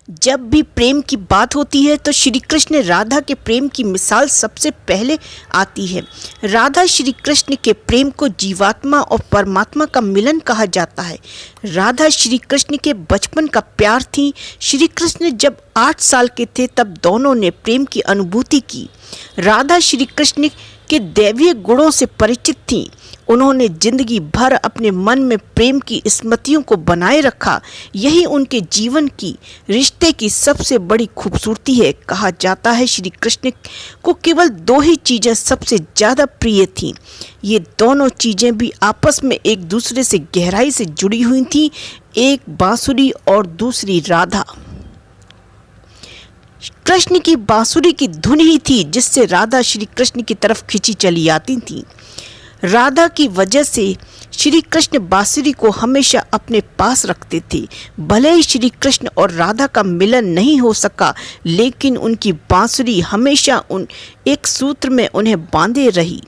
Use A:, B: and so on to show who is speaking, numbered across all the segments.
A: जब भी प्रेम की बात होती है तो श्री कृष्ण राधा के प्रेम की मिसाल सबसे पहले आती है। राधा श्री कृष्ण के प्रेम को जीवात्मा और परमात्मा का मिलन कहा जाता है। राधा श्री कृष्ण के बचपन का प्यार थी। श्री कृष्ण जब 8 साल के थे तब दोनों ने प्रेम की अनुभूति की। राधा श्री कृष्ण के दैवीय गुणों से परिचित थीं। उन्होंने जिंदगी भर अपने मन में प्रेम की स्मृतियों को बनाए रखा। यही उनके जीवन की रिश्ते की सबसे बड़ी खूबसूरती है। कहा जाता है श्री कृष्ण को केवल 2 ही चीज़ें सबसे ज़्यादा प्रिय थीं। ये दोनों चीज़ें भी आपस में एक दूसरे से गहराई से जुड़ी हुई थीं, एक बांसुरी और दूसरी राधा। कृष्ण की बांसुरी की धुन ही थी जिससे राधा श्री कृष्ण की तरफ खिंची चली आती थी। राधा की वजह से श्री कृष्ण बांसुरी को हमेशा अपने पास रखते थे। भले ही श्री कृष्ण और राधा का मिलन नहीं हो सका, लेकिन उनकी बांसुरी हमेशा एक सूत्र में उन्हें बांधे रही।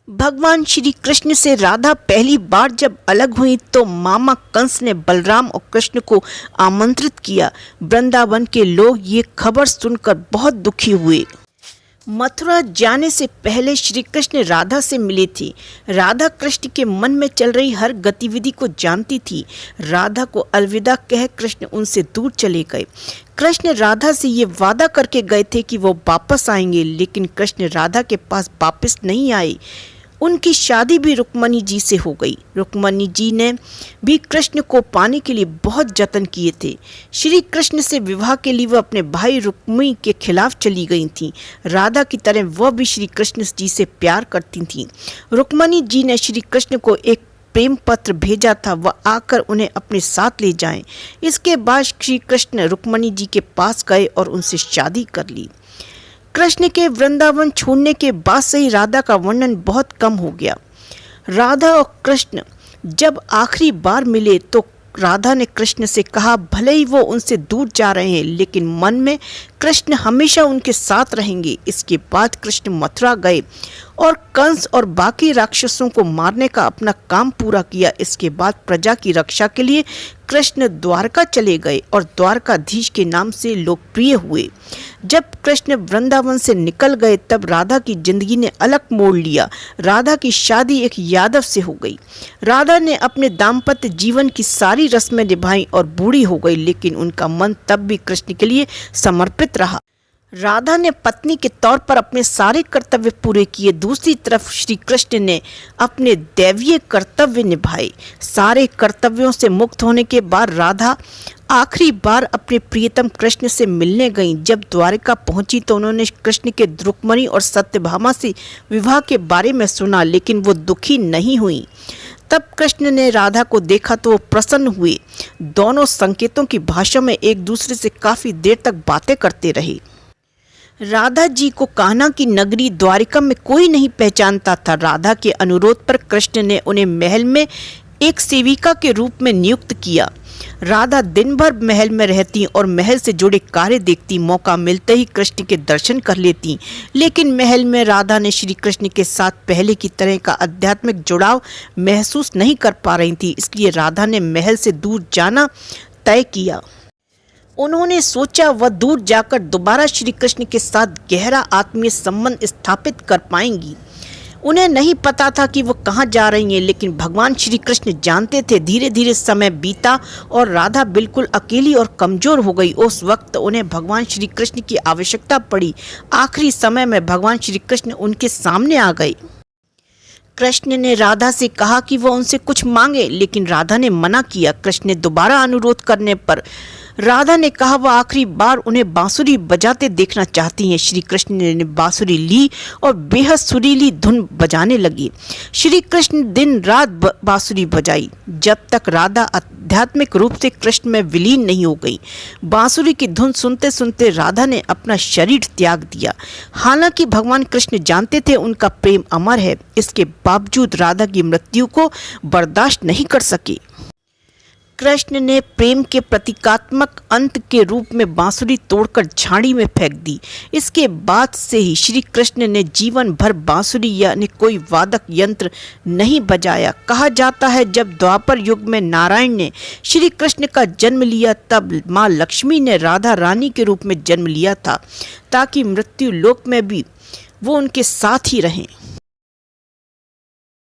A: भगवान श्री कृष्ण से राधा पहली बार जब अलग हुई तो मामा कंस ने बलराम और कृष्ण को आमंत्रित किया। वृंदावन के लोग ये खबर सुनकर बहुत दुखी हुए। मथुरा जाने से पहले श्री कृष्ण राधा से मिले थे। राधा कृष्ण के मन में चल रही हर गतिविधि को जानती थी। राधा को अलविदा कह कृष्ण उनसे दूर चले गए। कृष्ण राधा से ये वादा करके गए थे कि वो वापस आएंगे, लेकिन कृष्ण राधा के पास वापस नहीं आए। उनकी शादी भी रुक्मणी जी से हो गई। रुक्मणी जी ने भी कृष्ण को पाने के लिए बहुत जतन किए थे। श्री कृष्ण से विवाह के लिए वह अपने भाई रुक्मिणी के खिलाफ चली गई थीं। राधा की तरह वह भी श्री कृष्ण जी से प्यार करती थीं। रुक्मणी जी ने श्री कृष्ण को एक प्रेम पत्र भेजा था, वह आकर उन्हें अपने साथ ले जाएं। इसके बाद श्री कृष्ण रुक्मणी जी के पास गए और उनसे शादी कर ली। कृष्ण के वृंदावन छोड़ने के बाद से ही राधा का वर्णन बहुत कम हो गया। राधा और कृष्ण जब आखिरी बार मिले तो राधा ने कृष्ण से कहा, भले ही वो उनसे दूर जा रहे हैं, लेकिन मन में कृष्ण हमेशा उनके साथ रहेंगे। इसके बाद कृष्ण मथुरा गए और कंस और बाकी राक्षसों को मारने का अपना काम पूरा किया। इसके बाद प्रजा की रक्षा के लिए कृष्ण द्वारका चले गए और द्वारकाधीश के नाम से लोकप्रिय हुए। जब कृष्ण वृंदावन से निकल गए तब राधा की जिंदगी ने अलग मोड़ लिया। राधा की शादी एक यादव से हो गई। राधा ने अपने दाम्पत्य जीवन की सारी रस्में निभाई और बूढ़ी हो गई, लेकिन उनका मन तब भी कृष्ण के लिए समर्पित रहा। राधा ने पत्नी के तौर पर अपने सारे कर्तव्य पूरे किए। दूसरी तरफ श्री कृष्ण ने अपने दैवीय कर्तव्य निभाए। सारे कर्तव्यों से मुक्त होने के बाद राधा आखिरी बार अपने प्रियतम कृष्ण से मिलने गईं। जब द्वारका पहुंची तो उन्होंने कृष्ण के रुक्मिणी और सत्यभामा से विवाह के बारे में सुना, लेकिन वो दुखी नहीं हुई। तब कृष्ण ने राधा को देखा तो वो प्रसन्न हुए। दोनों संकेतों की भाषा में एक दूसरे से काफी देर तक बातें करते रहे। राधा जी को कान्हा की नगरी द्वारिका में कोई नहीं पहचानता था। राधा के अनुरोध पर कृष्ण ने उन्हें महल में एक सेविका के रूप में नियुक्त किया। राधा दिन भर महल में रहती और महल से जुड़े कार्य देखती। मौका मिलते ही कृष्ण के दर्शन कर लेती, लेकिन महल में राधा ने श्री कृष्ण के साथ पहले की तरह का आध्यात्मिक जुड़ाव महसूस नहीं कर पा रही थी। इसलिए राधा ने महल से दूर जाना तय किया। उन्होंने सोचा वह दूर जाकर दोबारा श्री कृष्ण के साथ गहरा आत्मीय संबंध स्थापित कर पाएंगी। उन्हें नहीं पता था कि वो कहाँ जा रही हैं, लेकिन भगवान श्री कृष्ण जानते थे। धीरे धीरे समय बीता और राधा बिल्कुल अकेली और कमज़ोर हो गई। उस वक्त उन्हें भगवान श्री कृष्ण की आवश्यकता पड़ी। आखिरी समय में भगवान श्री कृष्ण उनके सामने आ गए। कृष्ण ने राधा से कहा कि वह उनसे कुछ मांगे, लेकिन राधा ने मना किया। कृष्ण ने दोबारा अनुरोध करने पर राधा ने कहा वह आखिरी बार उन्हें बांसुरी बजाते देखना चाहती हैं। श्री कृष्ण ने बांसुरी ली और बेहद सुरीली धुन बजाने लगी। श्री कृष्ण दिन रात बांसुरी बजाई जब तक राधा आध्यात्मिक रूप से कृष्ण में विलीन नहीं हो गई। बांसुरी की धुन सुनते सुनते राधा ने अपना शरीर त्याग दिया। हालांकि भगवान कृष्ण जानते थे उनका प्रेम अमर है, इसके बावजूद राधा की मृत्यु को बर्दाश्त नहीं कर सके। कृष्ण ने प्रेम के प्रतीकात्मक अंत के रूप में बांसुरी तोड़कर झाड़ी में फेंक दी। इसके बाद से ही श्री कृष्ण ने जीवन भर बांसुरी यानी कोई वादक यंत्र नहीं बजाया। कहा जाता है जब द्वापर युग में नारायण ने श्री कृष्ण का जन्म लिया तब माँ लक्ष्मी ने राधा रानी के रूप में जन्म लिया था ताकि मृत्यु लोक में भी वो उनके साथ ही रहें।